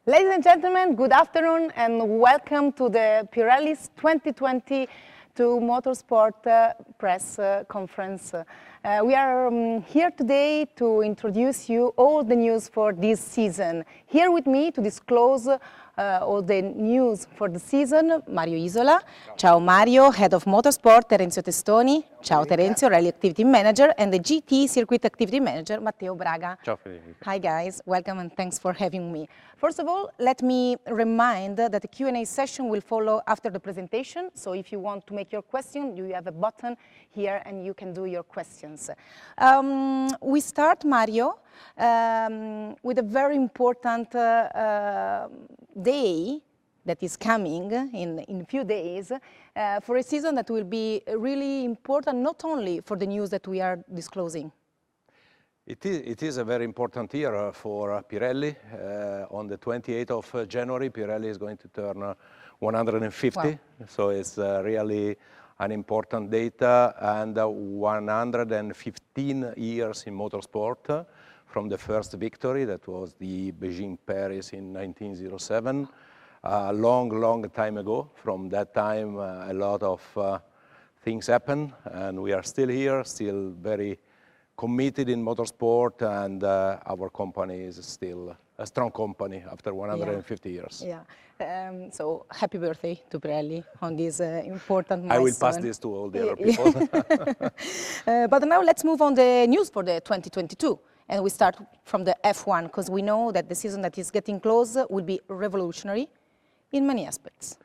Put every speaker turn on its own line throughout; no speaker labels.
Ladies and gentlemen, good afternoon and welcome to the Pirelli's 2022 Motorsport press conference. We are here today to introduce you all the news for this season. Here with me to disclose all the news for the season, Mario Isola. Ciao Mario, Head of Motorsport, Terenzio Testoni. Ciao Terenzio, Rally Activity Manager, and the GT Circuit Activity Manager, Matteo Braga.
Ciao Federica.
Hi guys, welcome and thanks for having me. First of all, let me remind that the Q&A session will follow after the presentation. So if you want to make your question, you have a button here and you can do your questions. We start, Mario, with a very important day that is coming in a few days for a season that will be really important, not only for the news that we are disclosing.
It is a very important year for Pirelli. On the 28th of January, Pirelli is going to turn 150.
Wow.
So it's really an important date, and 115 years in motorsport from the first victory, that was the Beijing-Paris in 1907. A long time ago. From that time, a lot of things happened, and we are still here, still very committed in motorsport, and our company is still a strong company after 150 years.
Yeah. So happy birthday to Pirelli on this important milestone.
I will pass this to all the other people.
But now let's move on the news for the 2022. And we start from the F1, because we know that the season that is getting close will be revolutionary in many aspects.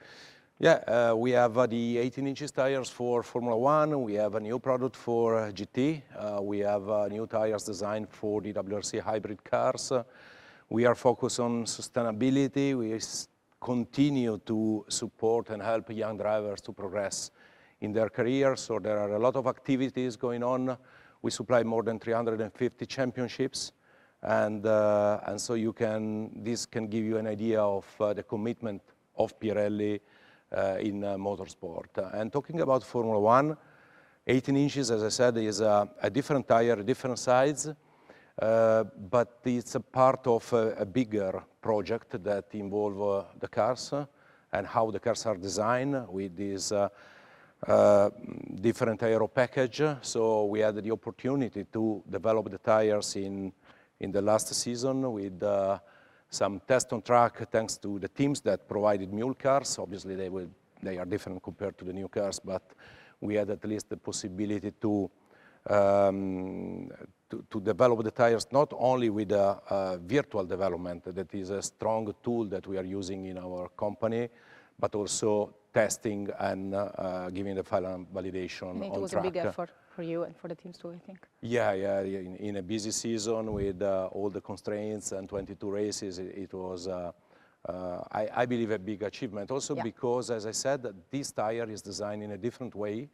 Yeah, we have the 18 inches tires for Formula 1. We have a new product for GT. We have new tires designed for the WRC hybrid cars. We are focused on sustainability. We continue to support and help young drivers to progress in their careers. So there are a lot of activities going on. We supply more than 350 championships. And so this can give you an idea of the commitment of Pirelli in motorsport. And talking about Formula 1, 18 inches, as I said, is a different tire, a different size, but it's a part of a bigger project that involves the cars and how the cars are designed with this different aero package. So we had the opportunity to develop the tires in the last season with some test on track, thanks to the teams that provided mule cars. Obviously, they are different compared to the new cars, but we had at least the possibility to develop the tires not only with virtual development, that is a strong tool that we are using in our company, but also testing and giving the final validation on track.
It was a big effort for you and for the teams too, I think.
Yeah. In a busy season with all the constraints and 22 races, it was, I believe, a big achievement. Also because, as I said, this tire is designed in a different way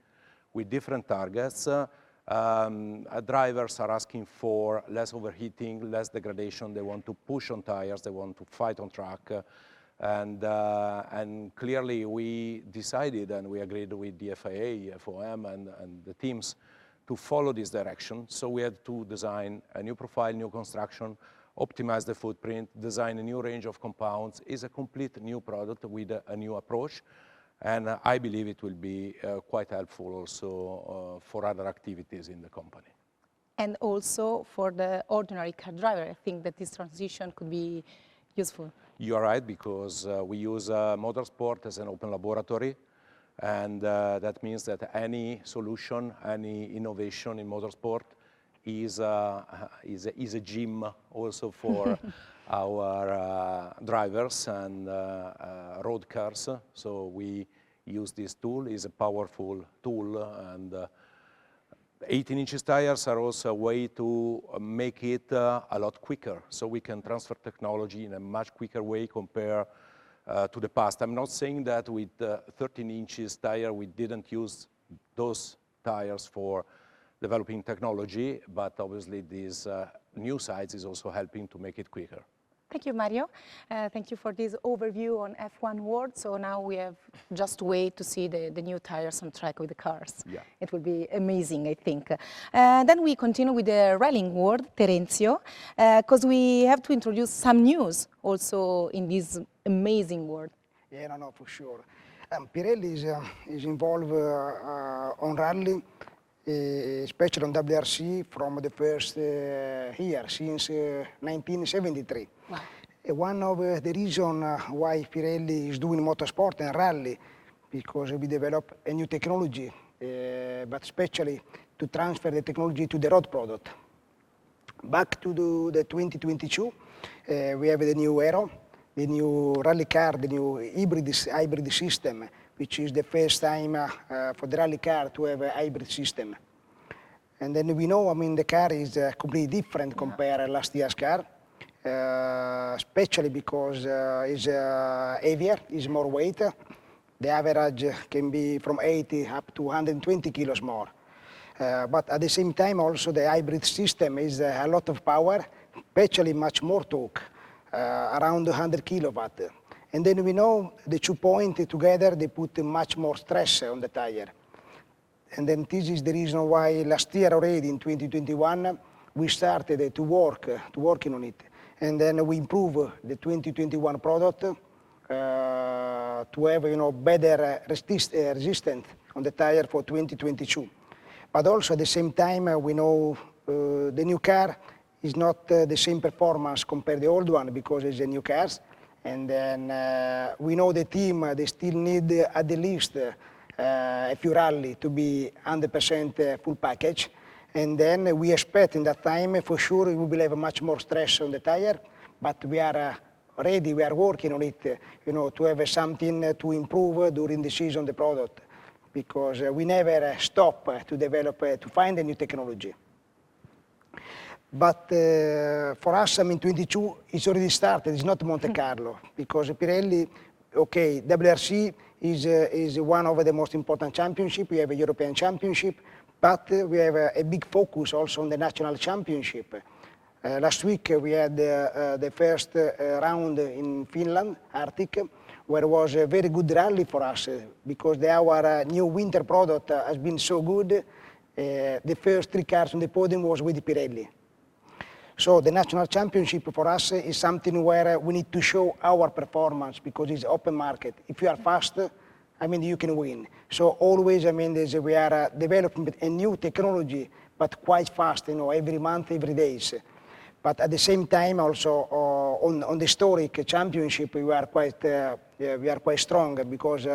with different targets. Drivers are asking for less overheating, less degradation. They want to push on tires. They want to fight on track. And clearly we decided and we agreed with the FIA, FOM and the teams to follow this direction. So we had to design a new profile, new construction, optimize the footprint, design a new range of compounds. It's a complete new product with a new approach. And I believe it will be quite helpful also for other activities in the company.
And also for the ordinary car driver, I think that this transition could be useful.
You are right, because we use Motorsport as an open laboratory, and that means that any solution, any innovation in motorsport is a gym also for our drivers and road cars. So we use this tool. It's a powerful tool, and 18 inches tires are also a way to make it a lot quicker, so we can transfer technology in a much quicker way compared to the past. I'm not saying that with 13 inches tire we didn't use those tires for developing technology, but obviously this new size is also helping to make it quicker.
Thank you, Mario. Thank you for this overview on F1 World. So now we have just to wait to see the new tires on track with the cars.
Yeah.
It will be amazing, I think. Then we continue with the rallying world, Terenzio, because we have to introduce some news also in this amazing world.
Yeah, no, for sure. Pirelli is involved on rally, especially on WRC, from the first year, since 1973.
Wow.
One of the reasons why Pirelli is doing motorsport and rally, because we develop a new technology, but especially to transfer the technology to the road product. Back to the 2022, we have the new Aero, the new rally car, the new hybrid system, which is the first time for the rally car to have a hybrid system. And then we know, I mean, the car is completely different compared to last year's car, especially because it's heavier, it's more weight. The average can be from 80 up to 120 kilos more. But at the same time, also the hybrid system is a lot of power, especially much more torque, around 100 kilowatt. And then we know the 2 points together, they put much more stress on the tire. And then this is the reason why last year already in 2021, we started to working on it. And then we improve the 2021 product to have, better resistance on the tire for 2022. But also at the same time, we know the new car is not the same performance compared to the old one because it's a new car. And then we know the team, they still need at the least a few rally to be 100% full package. And then we expect in that time, for sure, we will have much more stress on the tire, but we are ready, we are working on it, to have something to improve during the season, the product, because we never stop to develop, to find a new technology. But for us, 22 is already started, it's not Monte Carlo, because Pirelli, okay, WRC is one of the most important championships. We have a European championship, but we have a big focus also on the national championship. Last week we had the first round in Finland, Arctic, where it was a very good rally for us because our new winter product has been so good. The first 3 cars on the podium was with Pirelli. So the national championship for us is something where we need to show our performance because it's open market. If you are fast, you can win. So always, we are developing a new technology, but quite fast, every month, every day. But at the same time, also on the historic championship, we are quite strong because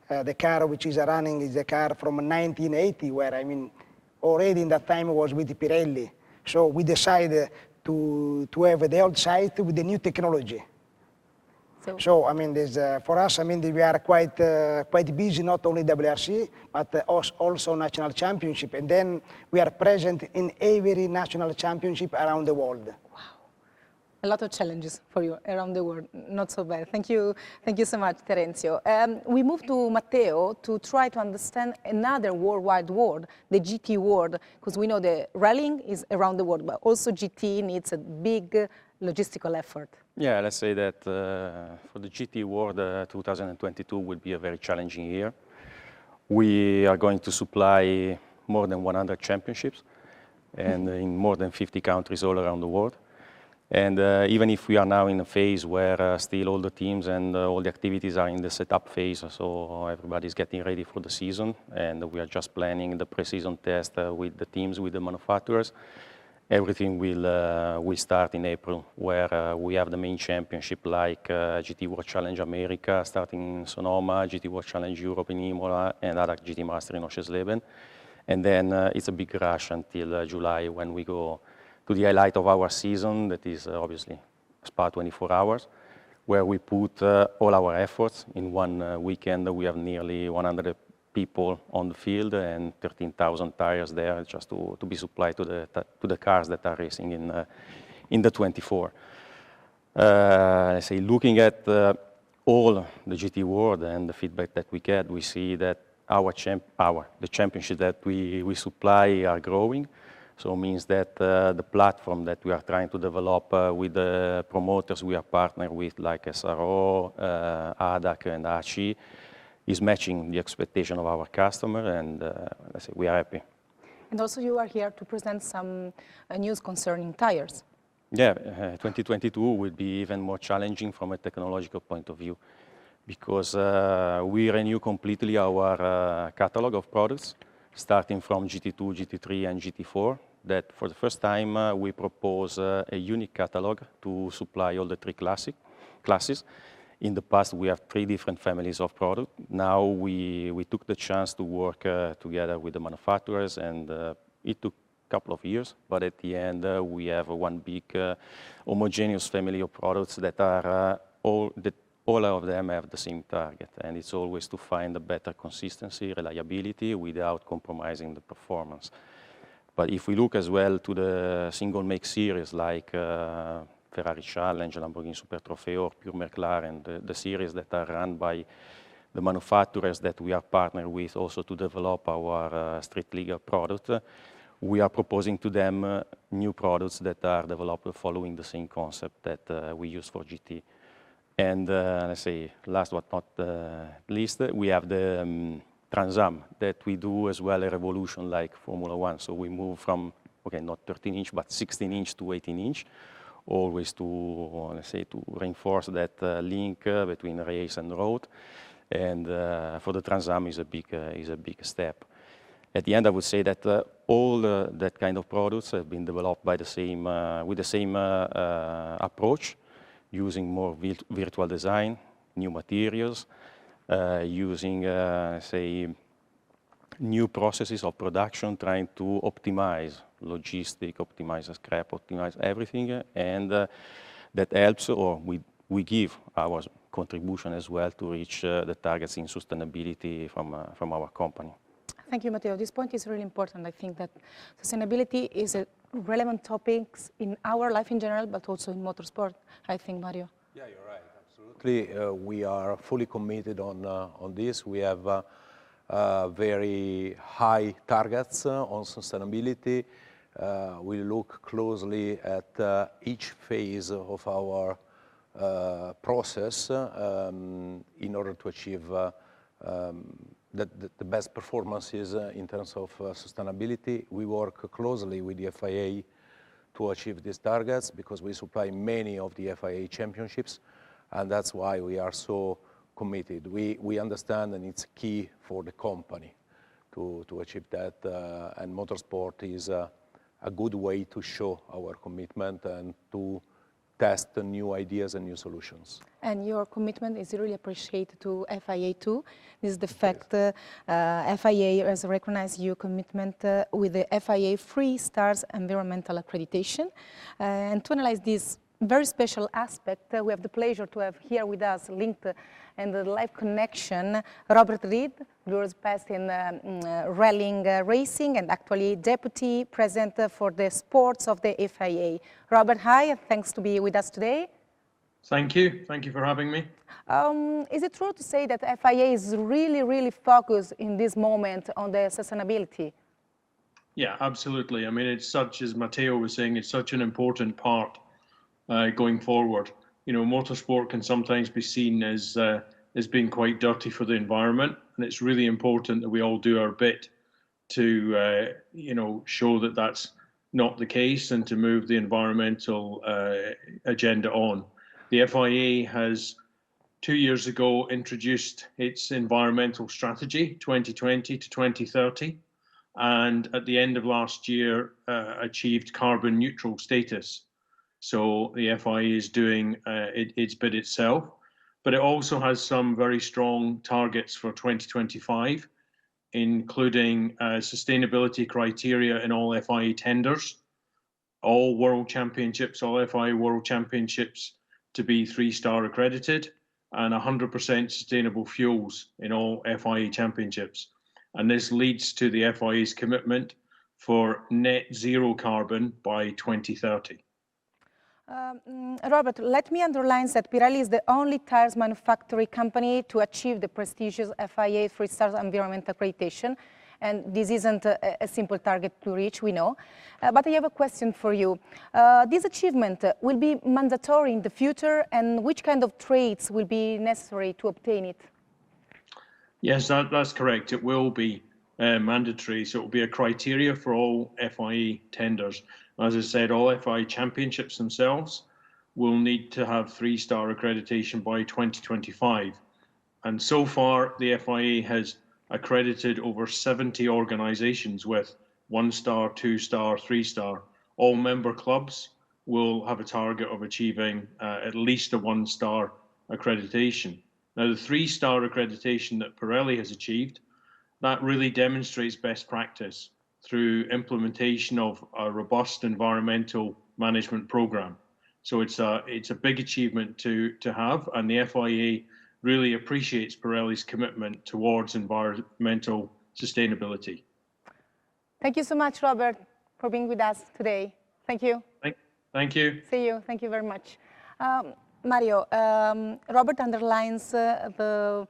the car which is running is a car from 1980, where already in that time was with Pirelli. So we decided to have the old site with the new technology. So for us, we are quite busy, not only WRC, but also national championship. And then we are present in every national championship around the world.
Wow. A lot of challenges for you around the world. Not so bad. Thank you so much, Terenzio. We move to Matteo to try to understand another worldwide world, the GT world, because we know the rallying is around the world, but also GT needs a big logistical effort.
Yeah, let's say that for the GT World, 2022 will be a very challenging year. We are going to supply more than 100 championships and in more than 50 countries all around the world. And even if we are now in a phase where still all the teams and all the activities are in the setup phase, so everybody's getting ready for the season, and we are just planning the pre-season test with the teams, with the manufacturers. Everything will start in April, where we have the main championship like GT World Challenge America, starting in Sonoma, GT World Challenge Europe in Imola, and other GT Master in Oschersleben. And then it's a big rush until July when we go to the highlight of our season, that is obviously Spa 24 hours, where we put all our efforts. In one weekend, we have nearly 100 people on the field and 13,000 tires there just to be supplied to the cars that are racing in the 24. I say looking at all the GT world and the feedback that we get, we see that the championship that we supply are growing. So it means that the platform that we are trying to develop with the promoters we are partnered with, like SRO, ADAC, and ACI, is matching the expectation of our customer, and let's say we are happy.
And also you are here to present some news concerning tires.
Yeah, 2022 will be even more challenging from a technological point of view, because we renew completely our catalog of products, starting from GT2, GT3, and GT4, that for the first time we propose a unique catalog to supply all the three classes. In the past, we have 3 different families of product. Now we took the chance to work together with the manufacturers, and it took a couple of years, but at the end we have one big homogeneous family of products that are all of them have the same target, and it's always to find a better consistency, reliability, without compromising the performance. But if we look as well to the single make series like Ferrari Challenge, Lamborghini Super Trofeo, or pure McLaren, the series that are run by the manufacturers that we are partnered with also to develop our street legal product, we are proposing to them new products that are developed following the same concept that we use for GT. And let's say, last but not least, we have the Trans Am that we do as well a revolution like Formula 1. So we move from, okay, not 13-inch, but 16-inch to 18-inch, always to, let's say, to reinforce that link between race and road. And for the Trans Am is a big step. At the end, I would say that all that kind of products have been developed by the same, with the same approach, using more virtual design, new materials, using, say, new processes of production, trying to optimize logistic, optimize scrap, optimize everything, and that helps, or we give our contribution as well to reach the targets in sustainability from our company.
Thank you, Matteo. This point is really important. I think that sustainability is a relevant topic in our life in general, but also in motorsport, I think, Mario.
Yeah, you're right, absolutely. We are fully committed on this. We have very high targets on sustainability. We look closely at each phase of our process in order to achieve the best performances in terms of sustainability. We work closely with the FIA to achieve these targets because we supply many of the FIA championships, and that's why we are so committed. We understand, and it's key for the company to achieve that, and motorsport is a good way to show our commitment and to test new ideas and new solutions.
And your commitment is really appreciated to FIA too. This is the fact FIA has recognized your commitment with the FIA 3 stars environmental accreditation. And to analyze this very special aspect, we have the pleasure to have here with us, linked in the live connection, Robert Reid, who was past in rallying racing and actually deputy president for the sports of the FIA. Robert, hi, and thanks to be with us today.
Thank you. Thank you for having me.
Is it true to say that FIA is really focused in this moment on the sustainability?
Yeah, absolutely. I mean, it's such, as Matteo was saying, it's such an important part going forward. You know, motorsport can sometimes be seen as being quite dirty for the environment, and it's really important that we all do our bit to, you know, show that that's not the case and to move the environmental agenda on. The FIA has 2 years ago introduced its environmental strategy, 2020 to 2030, and at the end of last year achieved carbon neutral status. So the FIA is doing its bit itself, but it also has some very strong targets for 2025, including sustainability criteria in all FIA tenders, all world championships, all FIA world championships to be 3-star accredited, and 100% sustainable fuels in all FIA championships. And this leads to the FIA's commitment for net zero carbon by 2030.
Robert, let me underline that Pirelli is the only tires manufacturing company to achieve the prestigious FIA 3-star environmental accreditation. and this isn't a simple target to reach, we know. But I have a question for you. This achievement will be mandatory in the future, and which kind of traits will be necessary to obtain it?
Yes, that's correct. It will be mandatory, so it will be a criteria for all FIA tenders. As I said, all FIA championships themselves will need to have 3-star accreditation by 2025. And so far, the FIA has accredited over 70 organizations with 1-star, 2-star, 3-star. All member clubs will have a target of achieving at least a 1-star accreditation. Now, the 3-star accreditation that Pirelli has achieved, that really demonstrates best practice through implementation of a robust environmental management program. So it's a big achievement to have, and the FIA really appreciates Pirelli's commitment towards environmental sustainability.
Thank you so much, Robert, for being with us today. Thank you.
Thank you.
See you. Thank you very much. Mario, Robert underlines the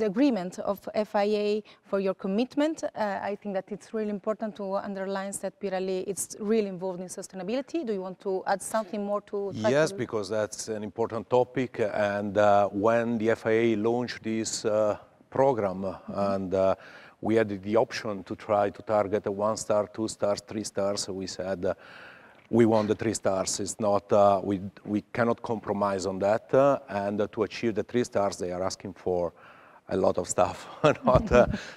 agreement of FIA for your commitment. I think that it's really important to underline that Pirelli is really involved in sustainability. Do you want to add something more to?
Yes, because that's an important topic. And when the FIA launched this program, and we had the option to try to target a 1-star, 2 stars, 3 stars, we said we want the 3 stars. It's not, we cannot compromise on that. And to achieve the 3 stars, they are asking for a lot of stuff.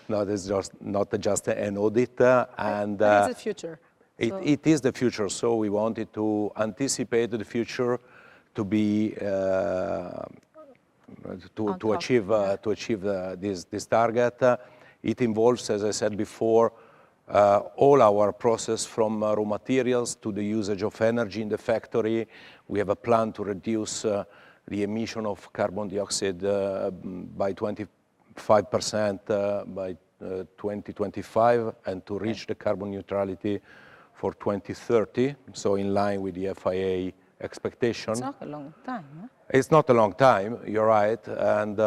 not just an audit. And
it's the future.
It is the future. So we wanted to anticipate the future to be to achieve this target. It involves, as I said before, all our process from raw materials to the usage of energy in the factory. We have a plan to reduce the emission of carbon dioxide by 25% by 2025 and to reach the carbon neutrality for 2030, so in line with the FIA expectation.
It's not a long time, huh?
It's not a long time, you're right, and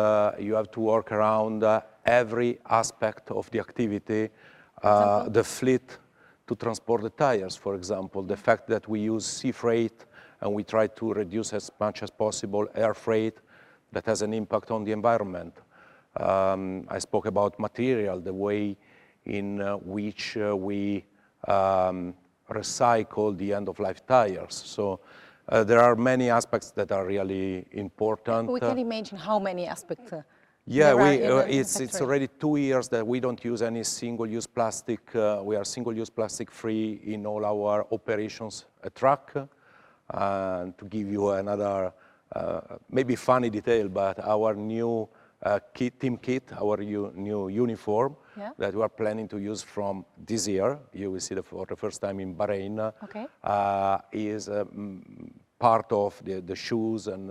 you have to work around every aspect of the activity. The fleet to transport the tires, for example, the fact that we use sea freight and we try to reduce as much as possible air freight that has an impact on the environment. I spoke about material, the way in which we recycle the end-of-life tires. So there are many aspects that are really important.
We can imagine how many aspects.
Yeah, it's already 2 years that we don't use any single-use plastic. We are single-use plastic free in all our operations at track. And to give you another maybe funny detail, but our new team kit, our new uniform that we are planning to use from this year, you will see for the first time in Breen, is part of the shoes and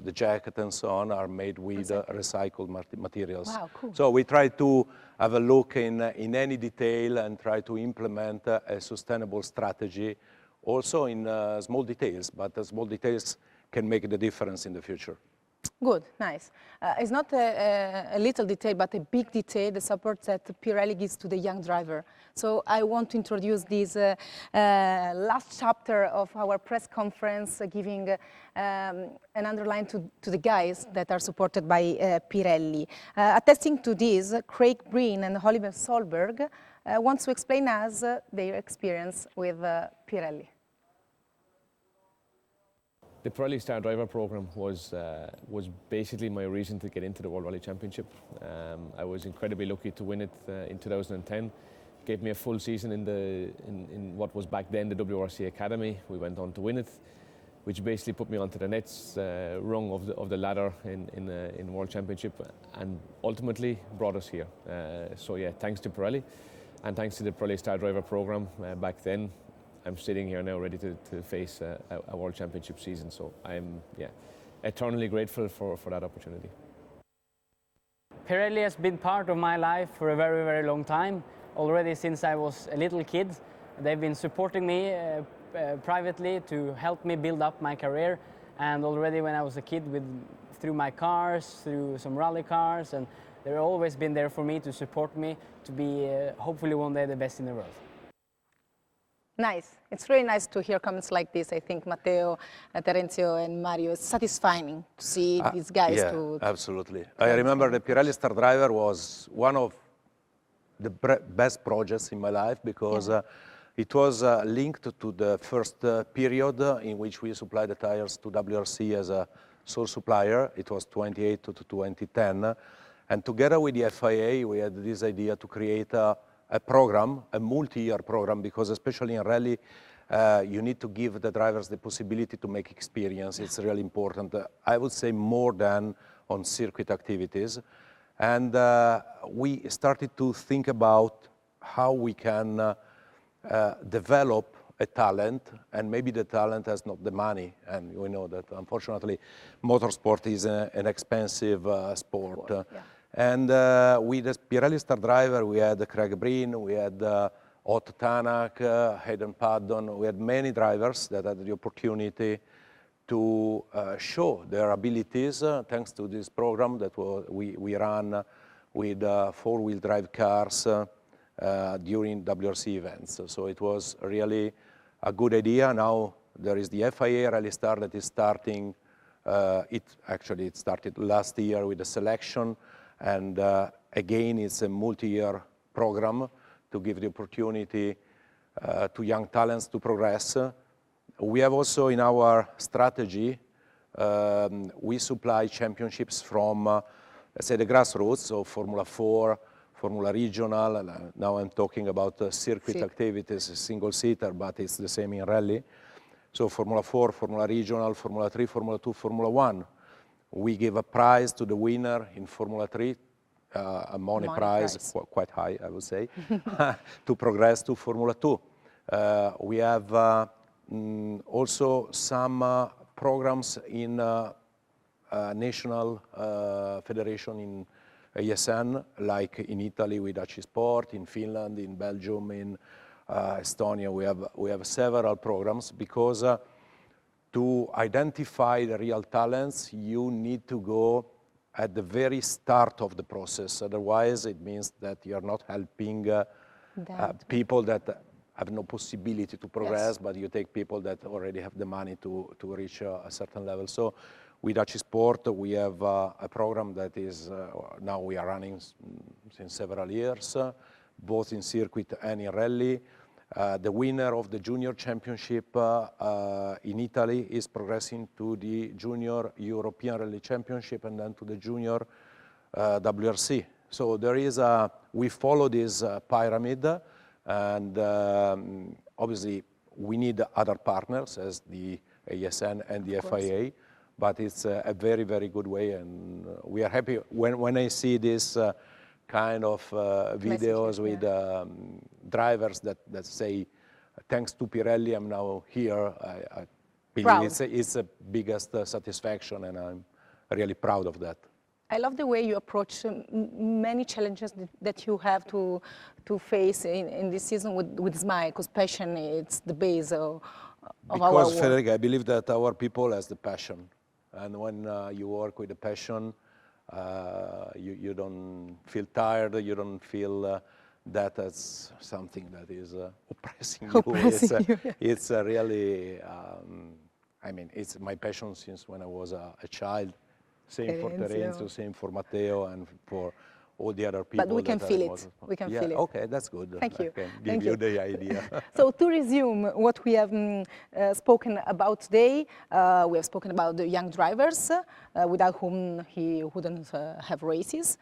the jacket and so on are made with recycled materials.
Wow, cool.
So we try to have a look in any detail and try to implement a sustainable strategy also in small details, but the small details can make the difference in the future.
Good, nice. It's not a little detail, but a big detail, the support that Pirelli gives to the young driver. So I want to introduce this last chapter of our press conference, giving an underline to the guys that are supported by Pirelli. Attesting to this, Craig Breen and Oliver Solberg want to explain us their experience with Pirelli.
The Pirelli Star Driver program was basically my reason to get into the World Rally Championship. I was incredibly lucky to win it in 2010. Gave me a full season in what was back then the WRC Academy. We went on to win it, which basically put me onto the next rung of the ladder in World Championship, and ultimately brought us here. So yeah, thanks to Pirelli, and thanks to the Pirelli Star Driver program back then. I'm sitting here now ready to face a World Championship season, so I'm eternally grateful for that opportunity.
Pirelli has been part of my life for a very, very long time, already since I was a little kid. They've been supporting me privately to help me build up my career, and already when I was a kid with through my cars, through some rally cars, and they've always been there for me to support me to be hopefully one day the best in the world.
Nice. It's really nice to hear comments like this. I think Matteo, Terenzio, and Mario, it's satisfying to see these guys.
Yeah, absolutely. I remember the Pirelli Star Driver was one of the best projects in my life because it was linked to the first period in which we supplied the tires to WRC as a sole supplier. It was 28 to 2010. And together with the FIA, we had this idea to create a program, a multi-year program, because especially in rally, you need to give the drivers the possibility to make experience. It's really important. I would say more than on circuit activities. And we started to think about how we can develop a talent, and maybe the talent has not the money. And we know that, unfortunately, motorsport is an expensive sport. And with the Pirelli Star Driver, we had Craig Breen, we had Otto Tanak, Hayden Paddon. We had many drivers that had the opportunity to show their abilities thanks to this program that we ran with four-wheel drive cars during WRC events. So it was really a good idea. Now there is the FIA Rally Star that is starting. It started last year with the selection. And again, it's a multi-year program to give the opportunity to young talents to progress. We have also in our strategy, we supply championships from, let's say, the grassroots, so Formula 4, Formula Regional. Now I'm talking about circuit activities, single-seater, but it's the same in rally. So Formula 4, Formula Regional, Formula 3, Formula 2, Formula 1. We give a prize to the winner in Formula 3, a money prize, quite high, I would say, to progress to Formula 2. We have also some programs in national federation in ASN, like in Italy with Sport, in Finland, in Belgium, in Estonia. We have several programs because to identify the real talents, you need to go at the very start of the process. Otherwise, it means that you're not helping people that have no possibility to progress, but you take people that already have the money to reach a certain level. So with Sport, we have a program that is now we are running since several years, both in circuit and in rally. The winner of the junior championship in Italy is progressing to the junior European Rally Championship and then to the junior WRC. So there is we follow this pyramid, and obviously we need other partners as the ASN and the FIA, but it's a very, very good way, and we are happy when I see this kind of videos with drivers that say, thanks to Pirelli, I'm now here. I believe it's the biggest satisfaction, and I'm really proud of that.
I love the way you approach many challenges that you have to face in this season with smile, because passion is the base of our work.
Because, Federica, I believe that our people has the passion, and when you work with the passion, you don't feel tired, you don't feel that as something that is oppressing you. It's really, I mean, it's my passion since when I was a child. Same for Terenzio, same for Matteo, and for all the other people.
But we can feel it. We can feel it.
Okay, that's good.
Thank you.
I can give you the idea.
So to resume what we have spoken about today, we have spoken about the young drivers without whom he wouldn't have races.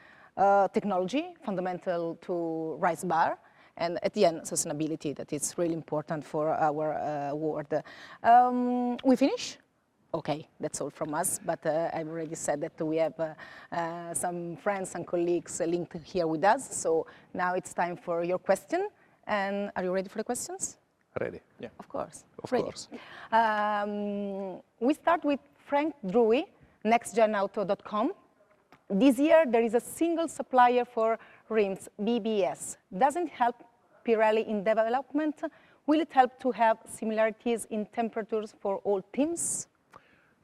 Technology, fundamental to race bar, and at the end, sustainability, that is really important for our world. We finish? Okay, that's all from us, but I've already said that we have some friends and colleagues linked here with us, so now it's time for your question. And are you ready for the questions?
Ready, yeah.
Of course.
Of course.
We start with Frank Drewy, nextgenauto.com. This year, there is a single supplier for rims, BBS. Doesn't help Pirelli in development. Will it help to have similarities in temperatures for all teams?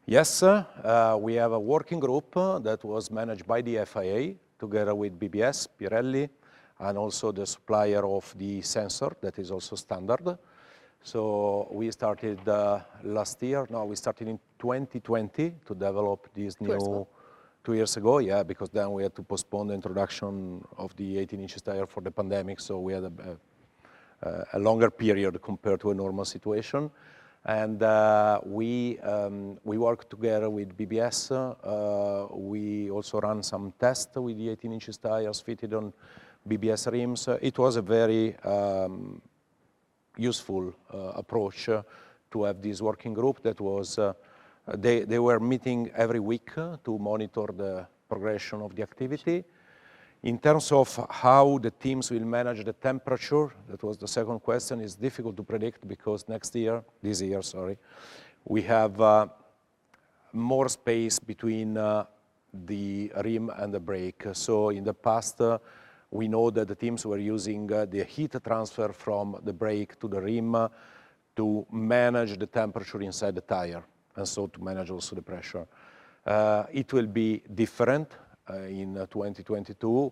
Yes, we have a working group that was managed by the FIA together with BBS, Pirelli, and also the supplier of the sensor that is also standard. So we started last year. No, we started in 2020 to develop this new. 2 years ago, yeah, because then we had to postpone the introduction of the 18 inches tire for the pandemic, so we had a longer period compared to a normal situation. And we work together with BBS. We also ran some tests with the 18 inches tires fitted on BBS rims. It was a very useful approach to have this working group that was, they were meeting every week to monitor the progression of the activity. In terms of how the teams will manage the temperature, that was the second question, is difficult to predict because this year, we have more space between the rim and the brake. So in the past, we know that the teams were using the heat transfer from the brake to the rim to manage the temperature inside the tire, and so to manage also the pressure. It will be different in 2022.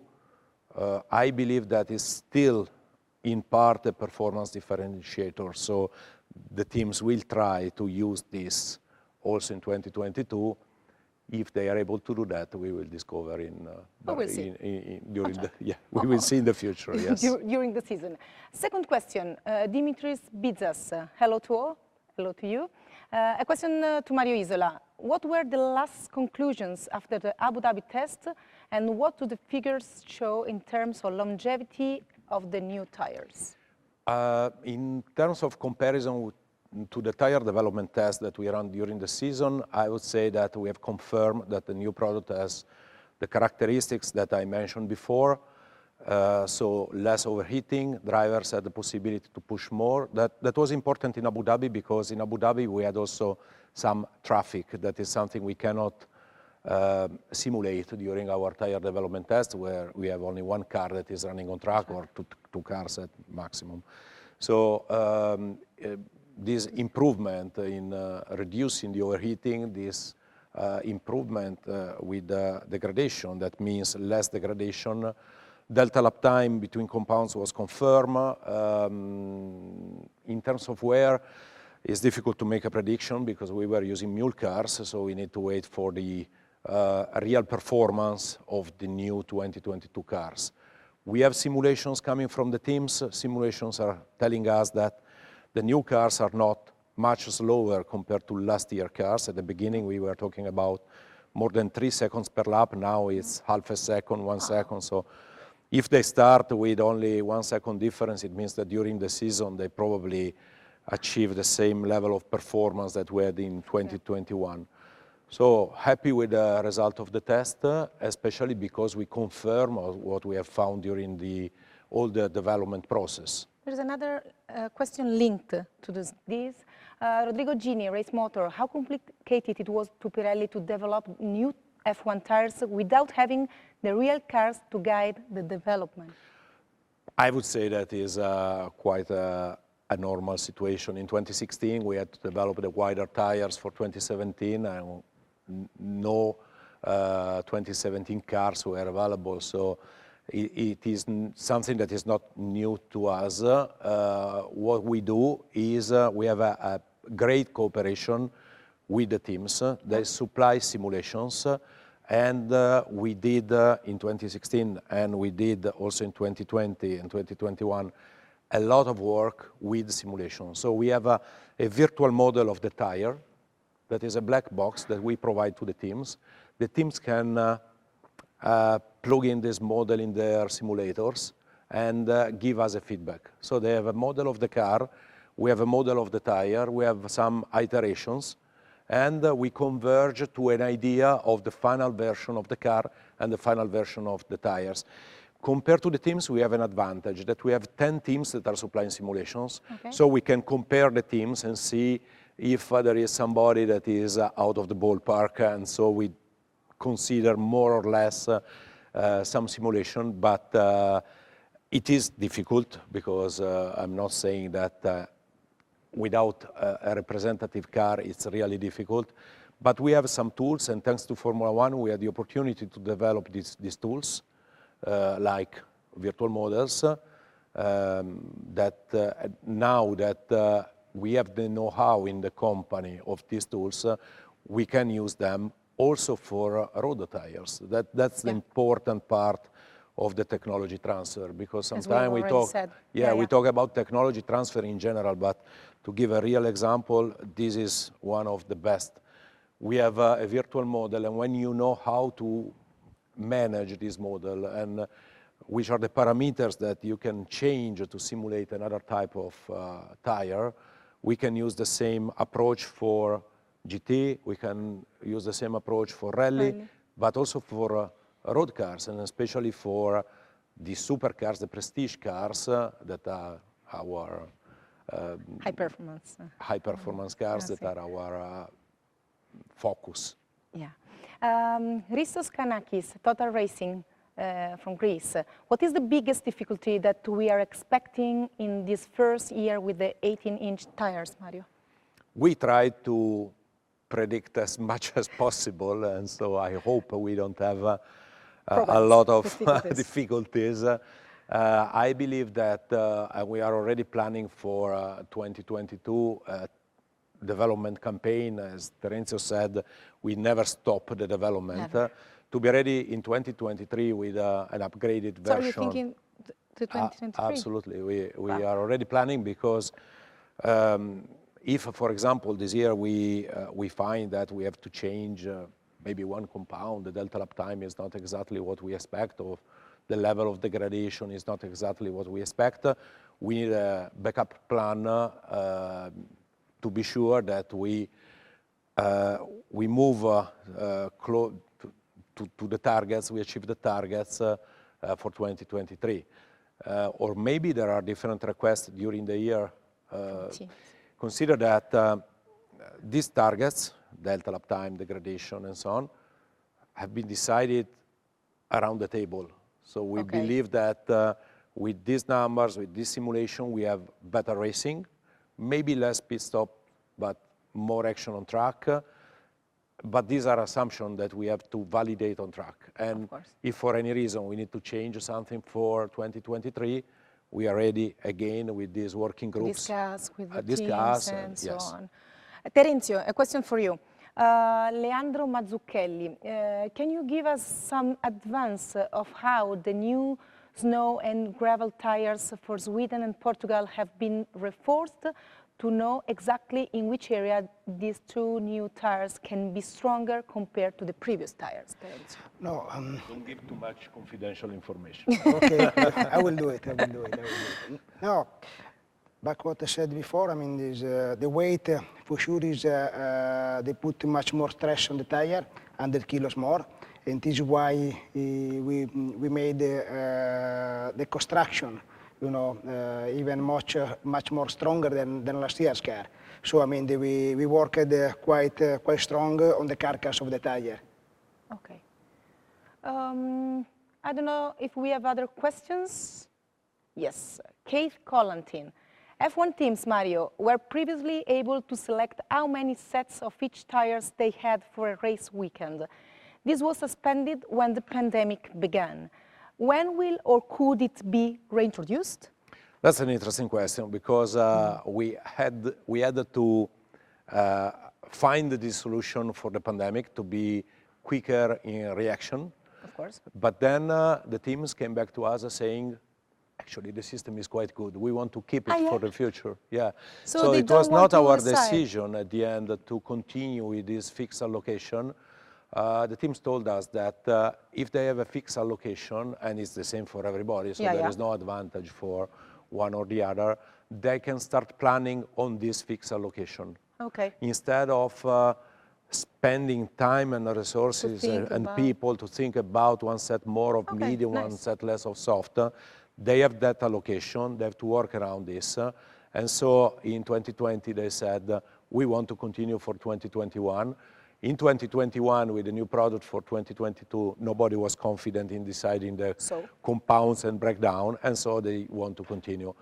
I believe that is still in part a performance differentiator, so the teams will try to use this also in 2022. If they are able to do that, we will discover we will see in the future, yes.
During the season. Second question, Dimitris Bidzas, hello to all, hello to you. A question to Mario Isola. What were the last conclusions after the Abu Dhabi test, and what do the figures show in terms of longevity of the new tires?
In terms of comparison to the tire development test that we ran during the season, I would say that we have confirmed that the new product has the characteristics that I mentioned before. So less overheating, drivers had the possibility to push more. That was important in Abu Dhabi because in Abu Dhabi we had also some traffic. That is something we cannot simulate during our tire development test, where we have only one car that is running on track or two cars at maximum. So this improvement in reducing the overheating, this improvement with degradation, that means less degradation. Delta lap time between compounds was confirmed. In terms of wear, it's difficult to make a prediction because we were using mule cars, so we need to wait for the real performance of the new 2022 cars. We have simulations coming from the teams. Simulations are telling us that the new cars are not much slower compared to last year cars. At the beginning, we were talking about more than 3 seconds per lap. Now it's half a second, 1 second. So if they start with only 1 second difference, it means that during the season, they probably achieve the same level of performance that we had in 2021. So happy with the result of the test, especially because we confirm what we have found during all the development process.
There's another question linked to this. Rodrigo Gini, Race Motor, how complicated it was to Pirelli to develop new F1 tires without having the real cars to guide the development?
I would say that is quite a normal situation. In 2016, we had to develop the wider tires for 2017, and no 2017 cars were available. So it is something that is not new to us. What we do is we have a great cooperation with the teams. They supply simulations, and we did in 2016, and we did also in 2020 and 2021, a lot of work with simulations. So we have a virtual model of the tire that is a black box that we provide to the teams. The teams can plug in this model in their simulators and give us a feedback. So they have a model of the car, we have a model of the tire, we have some iterations, and we converge to an idea of the final version of the car and the final version of the tires. Compared to the teams, we have an advantage that we have 10 teams that are supplying simulations, so we can compare the teams and see if there is somebody that is out of the ballpark, and so we consider more or less some simulation, but it is difficult because I'm not saying that without a representative car it's really difficult, But we have some tools, and thanks to Formula One, we had the opportunity to develop these tools, like virtual models, that now that we have the know-how in the company of these tools, we can use them also for road tires. That's the important part of the technology transfer, because sometimes we talk about technology transfer in general, but to give a real example, this is one of the best. We have a virtual model, and when you know how to manage this model and which are the parameters that you can change to simulate another type of tire, we can use the same approach for GT, we can use the same approach for rally, but also for road cars, and especially for the supercars, the prestige cars that are our high performance cars that are our focus.
Yeah. Christos Kanakis, Total Racing from Greece. What is the biggest difficulty that we are expecting in this first year with the 18-inch tires, Mario?
We tried to predict as much as possible, and so I hope we don't have a lot of difficulties. I believe that we are already planning for 2022 development campaign. As Terenzio said, we never stop the development to be ready in 2023 with an upgraded version.
So you're thinking to 2023?
Absolutely. We are already planning, because if, for example, this year we find that we have to change maybe one compound, the delta lap time is not exactly what we expect, or the level of degradation is not exactly what we expect, we need a backup plan to be sure that we move to the targets, we achieve the targets for 2023. Or maybe there are different requests during the year. Consider that these targets, delta lap time, degradation, and so on, have been decided around the table. So we believe that with these numbers, with this simulation, we have better racing, maybe less pit stop, but more action on track. But these are assumptions that we have to validate on track. And if for any reason we need to change something for 2023, we are ready again with these working groups.
Discuss with the teams and so on. Terenzio, a question for you. Leandro Mazzucchelli, can you give us some advance of how the new snow and gravel tires for Sweden and Portugal have been reinforced to know exactly in which area these two new tires can be stronger compared to the previous tires?
No,
don't give too much confidential information.
Okay, I will do it. No, back what I said before, I mean, the weight for sure is, they put much more stress on the tire, 100 kilos more, and this is why we made the construction, you know, even much more stronger than last year's car. So I mean, we worked quite strong on the carcass of the tire.
Okay. I don't know if we have other questions. Yes, Keith Collantin. F1 teams, Mario, were previously able to select how many sets of each tires they had for a race weekend. This was suspended when the pandemic began. When will or could it be reintroduced?
That's an interesting question, because we had to find the solution for the pandemic to be quicker in reaction.
Of course.
But then the teams came back to us saying, actually, the system is quite good. We want to keep it for the future. Yeah. So it was not our decision at the end to continue with this fixed allocation. The teams told us that if they have a fixed allocation, and it's the same for everybody, so there is no advantage for one or the other, they can start planning on this fixed allocation.
Okay.
Instead of spending time and resources and people to think about one set more of medium, one set less of soft, they have that allocation, they have to work around this. And so in 2020, they said, we want to continue for 2021. In 2021, with the new product for 2022, nobody was confident in deciding the compounds and breakdown, and so they want to continue.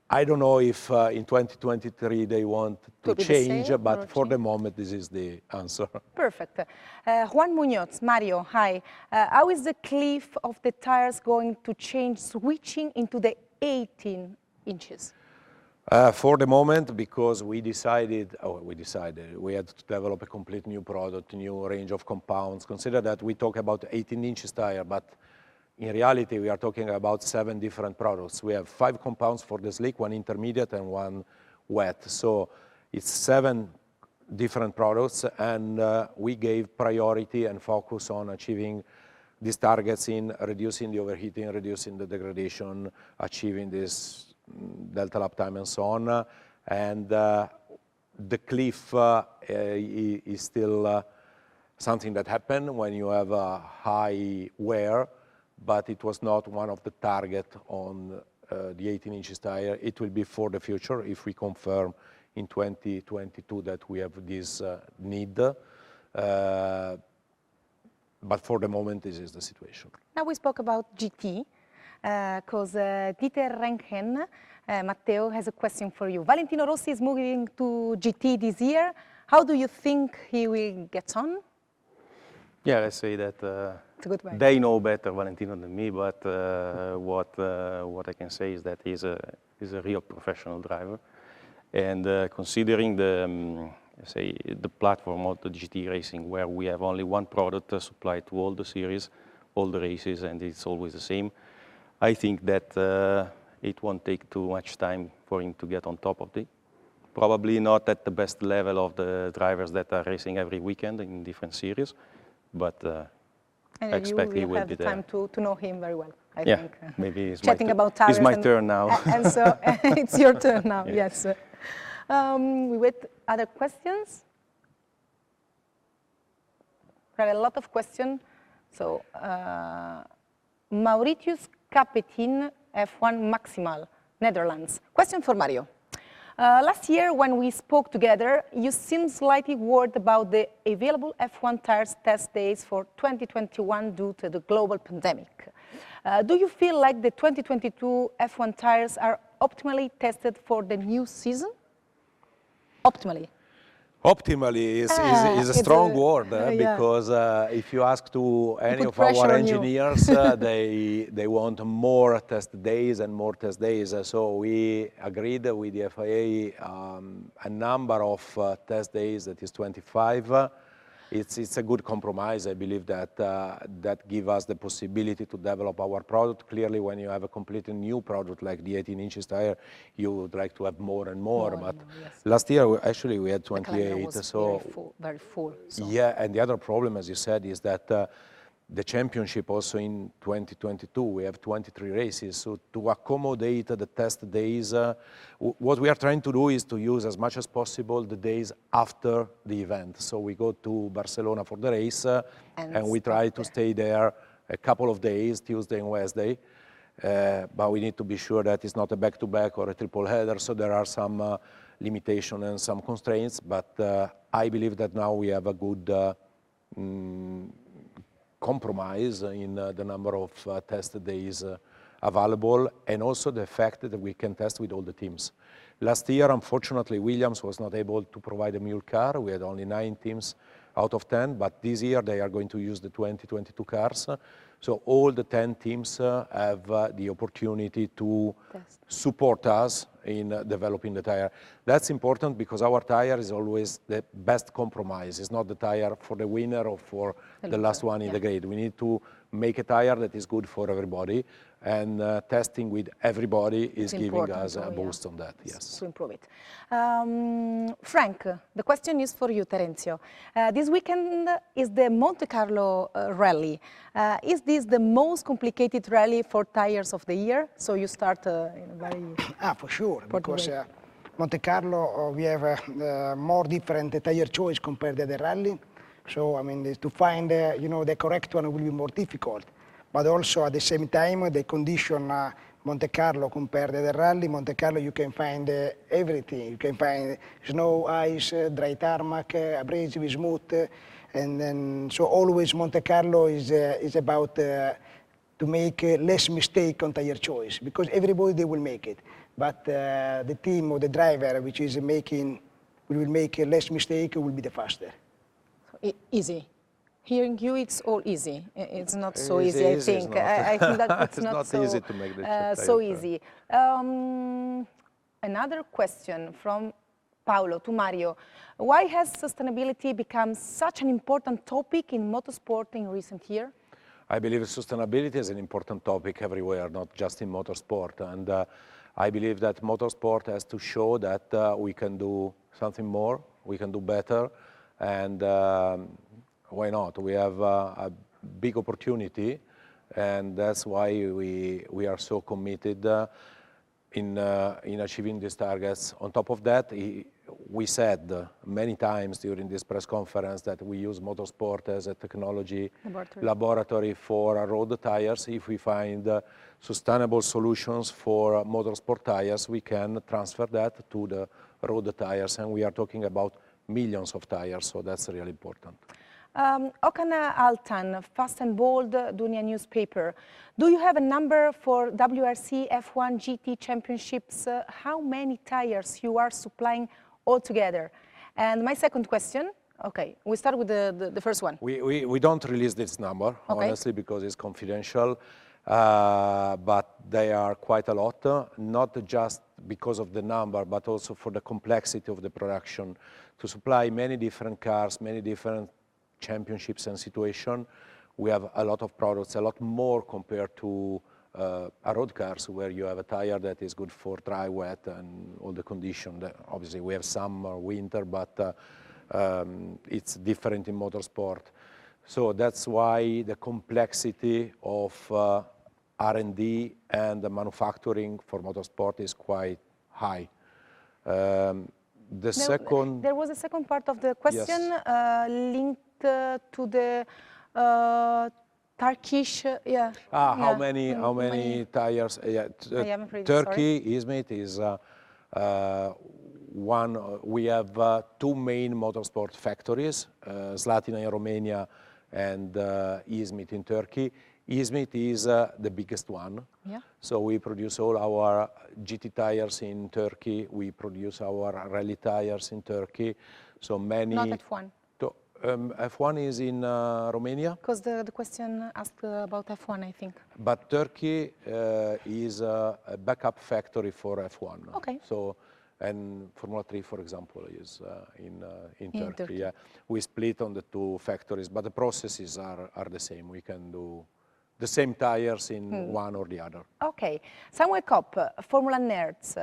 I don't know if in 2023 they want to change, but for the moment, this is the answer.
Perfect. Juan Munoz, Mario, hi. How is the cliff of the tires going to change switching into the 18 inches?
For the moment, because we had to develop a complete new product, new range of compounds. Consider that we talk about 18 inches tire, but in reality, we are talking about 7 different products. We have 5 compounds for the slick, 1 intermediate and 1 wet. So it's 7 different products, and we gave priority and focus on achieving these targets in reducing the overheating, reducing the degradation, achieving this delta lap time and so on. And the cliff is still something that happens when you have a high wear, but it was not one of the target on the 18 inches tire. It will be for the future if we confirm in 2022 that we have this need. But for the moment, this is the situation.
Now we spoke about GT, because Dieter Renken, Matteo, has a question for you. Valentino Rossi is moving to GT this year. How do you think he will get on?
Yeah, let's say that they know better Valentino than me, but what I can say is that he's a real professional driver, and considering the platform of the GT racing, where we have only one product supplied to all the series, all the races, and it's always the same, I think that it won't take too much time for him to get on top of it. Probably not at the best level of the drivers that are racing every weekend in different series, but I expect he will be there.
And you will have time to know him very well, I
yeah,
think.
Maybe it's
it's
my turn now.
And so it's your turn now, yes. We wait other questions. We have a lot of questions. So, Mauritius Capetin, F1 Maximal, Netherlands. Question for Mario. Last year, when we spoke together, you seemed slightly worried about the available F1 tires test days for 2021 due to the global pandemic. Do you feel like the 2022 F1 tires are optimally tested for the new season? Optimally.
Optimally is a strong word, because if you ask to any of our engineers, they want more test days and more test days. So we agreed with the FIA a number of test days, that is 25. It's a good compromise. I believe that that gives us the possibility to develop our product. Clearly, when you have a completely new product like the 18 inches tire, you would like to have more and more. But last year, actually, we had 28.
So very full. So.
Yeah, and the other problem, as you said, is that the championship also in 2022, we have 23 races. So to accommodate the test days, what we are trying to do is to use as much as possible the days after the event. So we go to Barcelona for the race, and we try to stay there a couple of days, Tuesday and Wednesday. But we need to be sure that it's not a back-to-back or a triple header. So there are some limitations and some constraints. But I believe that now we have a good compromise in the number of test days available, and also the fact that we can test with all the teams. Last year, unfortunately, Williams was not able to provide a mule car. We had only 9 teams out of 10, but this year they are going to use the 2022 cars. So all the 10 teams have the opportunity to support us in developing the tire. That's important because our tire is always the best compromise. It's not the tire for the winner or for the last one in the grade. We need to make a tire that is good for everybody, and testing with everybody is giving us a boost on that. Yes.
To improve it. Frank, the question is for you, Terenzio. This weekend is the Monte Carlo rally. Is this the most complicated rally for tires of the year? So you start in a very...
for sure, because Monte Carlo, we have more different tire choice compared to the rally. So, I mean, to find, the correct one will be more difficult. But also, at the same time, the condition Monte Carlo compared to the rally, Monte Carlo, you can find everything. You can find snow, ice, dry tarmac, abrasive, smooth. And then, so always Monte Carlo is about to make less mistake on tire choice, because everybody, they will make it. but the team or the driver which is will make less mistake will be the faster.
Easy. Hearing you, it's all easy. It's not so easy, I think. I think that it's not so
easy to make the
so easy. Another question from Paolo to Mario. Why has sustainability become such an important topic in motorsport in recent years?
I believe sustainability is an important topic everywhere, not just in motorsport. And I believe that motorsport has to show that we can do something more, we can do better, and why not? We have a big opportunity, and that's why we are so committed in achieving these targets. On top of that, we said many times during this press conference that we use motorsport as a technology laboratory for road tires. If we find sustainable solutions for motorsport tires, we can transfer that to the road tires, and we are talking about millions of tires, so that's really important.
Okan Altan, Fast and Bold, Dunia newspaper. Do you have a number for WRC F1 GT championships? How many tires you are supplying altogether? And my second question, okay, we start with the first one.
We don't release this number, honestly, because it's confidential, but they are quite a lot, not just because of the number, but also for the complexity of the production. To supply many different cars, many different championships and situation, we have a lot of products, a lot more compared to a road cars where you have a tire that is good for dry, wet, and all the conditions. Obviously, we have summer, winter, but it's different in motorsport. So that's why the complexity of R&D and the manufacturing for motorsport is quite high.
There was a second part of the question linked to the Turkish,
How many tires? Turkey, Izmit is one. We have two main motorsport factories, Slatina in Romania and Izmit in Turkey. Izmit is the biggest one. So we produce all our GT tires in Turkey. We produce our rally tires in Turkey. So many.
Not F1.
F1 is in Romania.
Because the question asked about F1, I think.
But Turkey is a backup factory for F1.
Okay.
So, and Formula 3, for example, is in Turkey. Yeah. We split on the two factories, but the processes are the same. We can do the same tires in one or the other.
Okay. Samuel Kopp, Formula Nerds.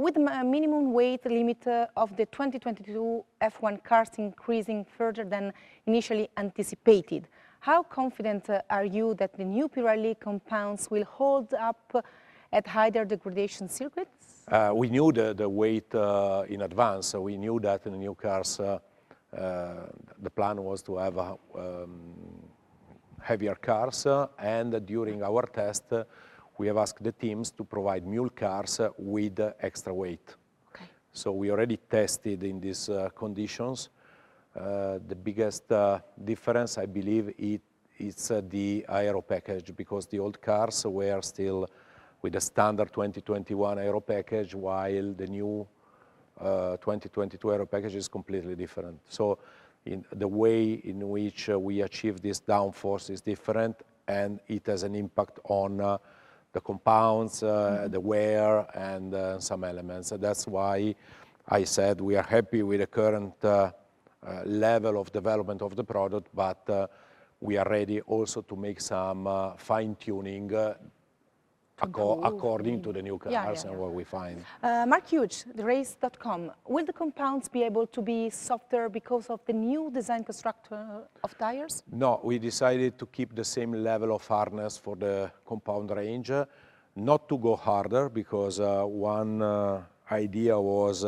With a minimum weight limit of the 2022 F1 cars increasing further than initially anticipated, how confident are you that the new Pirelli compounds will hold up at higher degradation circuits?
We knew the weight in advance. So we knew that in the new cars, the plan was to have heavier cars, and during our test, we have asked the teams to provide mule cars with extra weight.
Okay.
So we already tested in these conditions. The biggest difference, I believe, it's the aero package, because the old cars were still with the standard 2021 aero package, while the new 2022 aero package is completely different. So in the way in which we achieve this downforce is different, and it has an impact on the compounds, the wear, and some elements. So that's why I said we are happy with the current level of development of the product, but we are ready also to make some fine-tuning according to the new cars and what we find.
Mark Hughes, therace.com. Will the compounds be able to be softer because of the new design construction of tires?
No, we decided to keep the same level of hardness for the compound range, not to go harder, because one idea was,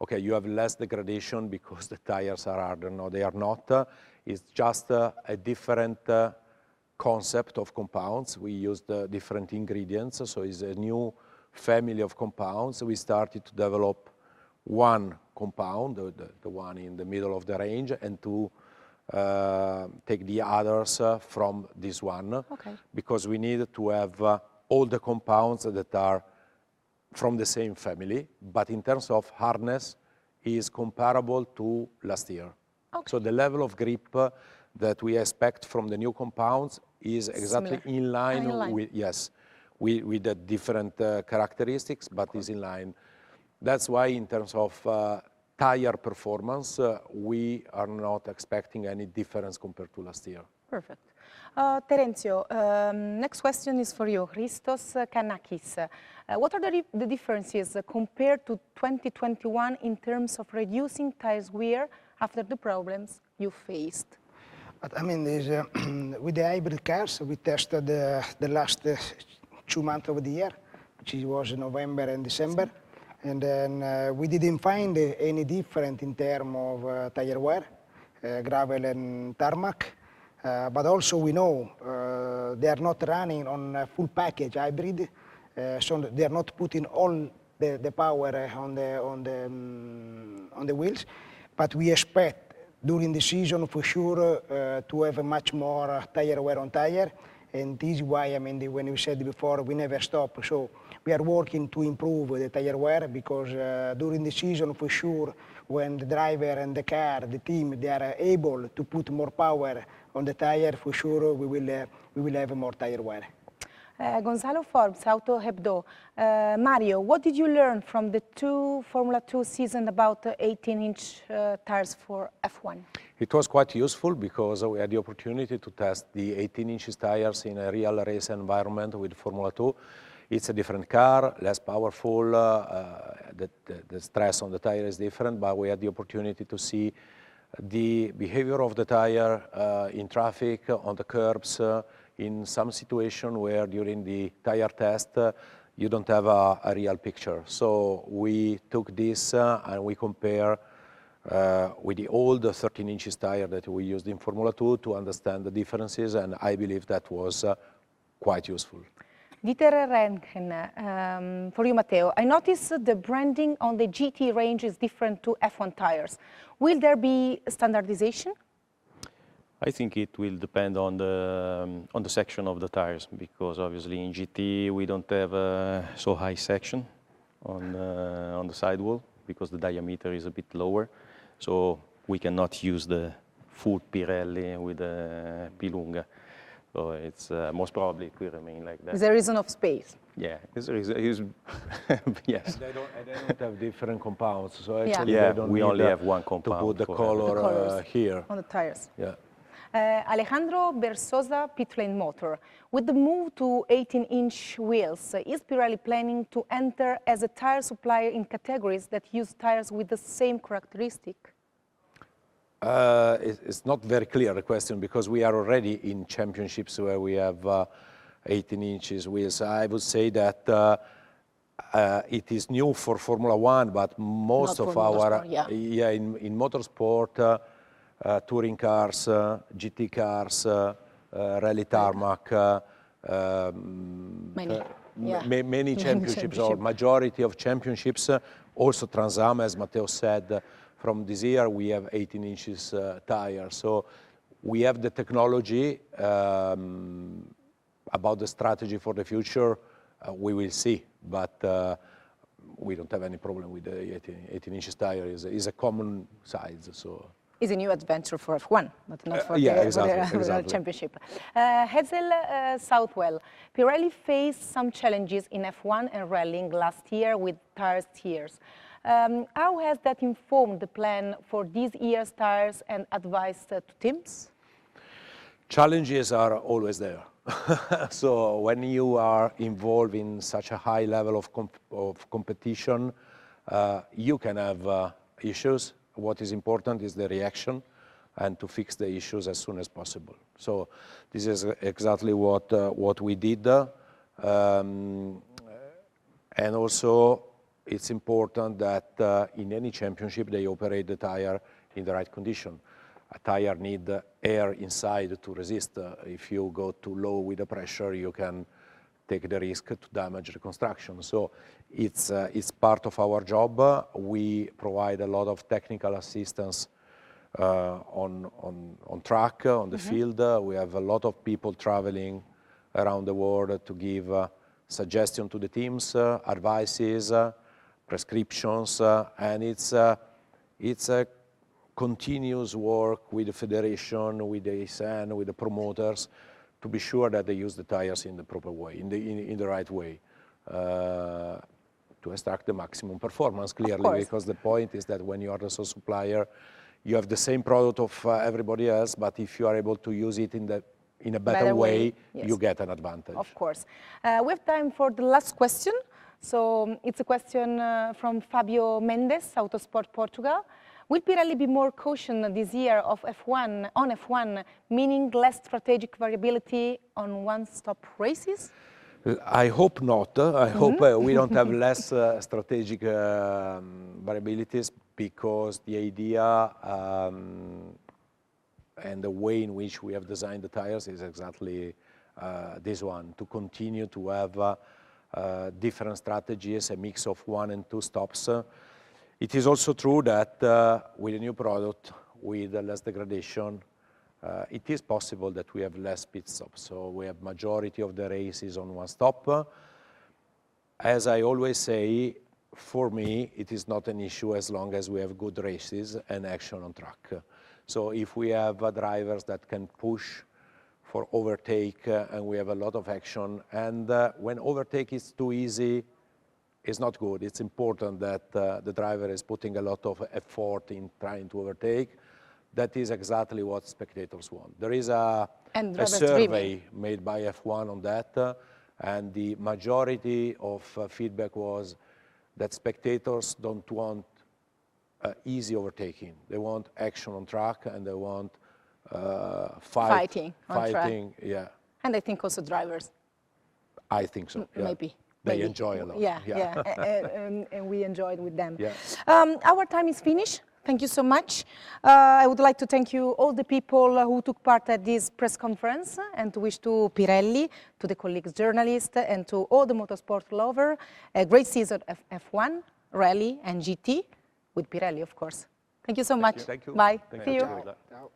okay, you have less degradation because the tires are harder. No, they are not. It's just a different concept of compounds. We used different ingredients, so it's a new family of compounds. We started to develop one compound, the one in the middle of the range, and to take the others from this one, because we needed to have all the compounds that are from the same family, but in terms of hardness, is comparable to last year.
Okay.
So the level of grip that we expect from the new compounds is exactly
Similar.
in line,
In line.
with, yes, with the different characteristics, but is in line. That's why in terms of tire performance, we are not expecting any difference compared to last year.
Perfect. Terenzio, next question is for you. Christos Kanakis. What are the differences compared to 2021 in terms of reducing tires wear after the problems you faced?
But, I mean, with the hybrid cars, we tested the last 2 months of the year, which was November and December. And then we didn't find any difference in terms of tire wear, gravel and tarmac. But also we know they are not running on a full package hybrid, so they are not putting all the power on the wheels. But we expect during the season for sure to have a much more tire wear on tire. And this is why, I mean, when we said before, we never stop. So we are working to improve the tire wear because during the season for sure, when the driver and the car, the team, they are able to put more power on the tire, for sure we will have more tire wear.
Gonzalo Forbes, Auto Hebdo. Mario, what did you learn from the Formula 2 season about 18-inch tires for F1?
It was quite useful because we had the opportunity to test the 18-inch tires in a real race environment with Formula 2. It's a different car, less powerful, the stress on the tire is different, but we had the opportunity to see the behavior of the tire in traffic, on the curbs, in some situation where during the tire test you don't have a real picture. So we took this and we compare with the old 13-inch tire that we used in Formula 2 to understand the differences, and I believe that was quite useful.
Dieter Renken, for you, Matteo. I noticed the branding on the GT range is different to F1 tires. Will there be standardization?
I think it will depend on the section of the tires, because obviously in GT we don't have a so high section on the sidewall because the diameter is a bit lower, so we cannot use the full Pirelli with the Pilunga. So it's most probably it will remain like that.
Is there a reason of space?
Yeah, yes.
They don't have different compounds, so actually
Yeah,
they don't
we
need
only have one compound
to put the
for
color here.
On the tires.
Yeah.
Alejandro Bersosa, Pitlane Motor. With the move to 18-inch wheels, is Pirelli planning to enter as a tire supplier in categories that use tires with the same characteristic?
It's not very clear, the question, because we are already in championships where we have 18 inches wheels. I would say that it is new for Formula 1, but most of our, in motorsport, touring cars, GT cars, rally tarmac, many championships, or majority of championships, also Trans Am, as Matteo said, from this year we have 18 inches tire. So we have the technology. About the strategy for the future, we will see, but we don't have any problem with the 18 inches tire. Is a common size. So.
Is a new adventure for F1, but not for
the
championship. Hazel Southwell, Pirelli faced some challenges in F1 and rallying last year with tires tiers. How has that informed the plan for this year's tires and advice to teams?
Challenges are always there. So when you are involved in such a high level of competition, you can have issues. What is important is the reaction and to fix the issues as soon as possible. So this is exactly what we did. And also it's important that in any championship they operate the tire in the right condition. A tire needs air inside to resist. If you go too low with the pressure, you can take the risk to damage the construction. So it's part of our job. We provide a lot of technical assistance on track, on the field. We have a lot of people traveling around the world to give suggestions to the teams, advices, prescriptions, and it's a continuous work with the federation, with the ASN, with the promoters, to be sure that they use the tires in the proper way, in the right way, to extract the maximum performance, clearly, because the point is that when you are the sole supplier, you have the same product of everybody else, but if you are able to use it in a better way,
yes,
you get an advantage.
Of course. We have time for the last question. So it's a question from Fabio Mendes, Autosport Portugal. Will Pirelli be more cautious this year on F1, meaning less strategic variability on one-stop races?
I hope not. I hope we don't have less strategic variabilities, because the idea and the way in which we have designed the tires is exactly this one, to continue to have different strategies, a mix of 1 and 2 stops. It is also true that with a new product, with less degradation, it is possible that we have less pit stops. So we have majority of the races on 1 stop. As I always say, for me, it is not an issue as long as we have good races and action on track. So if we have drivers that can push for overtake and we have a lot of action, and when overtake is too easy, it's not good. It's important that the driver is putting a lot of effort in trying to overtake. That is exactly what spectators want. There is a survey made by F1 on that, and the majority of feedback was that spectators don't want easy overtaking. They want action on track, and they want
fighting on track.
Yeah.
And I think also drivers.
I think so. Yeah.
Maybe.
They enjoy a lot.
Yeah. And we enjoyed with them.
Yeah.
Our time is finished. Thank you so much. I would like to thank you, all the people who took part at this press conference, and to wish to Pirelli, to the colleagues journalists, and to all the motorsport lovers a great season of F1, Rally, and GT with Pirelli, of course. Thank you so much.
Thank you.
Bye.
Thank
See
you.
you.
Ciao.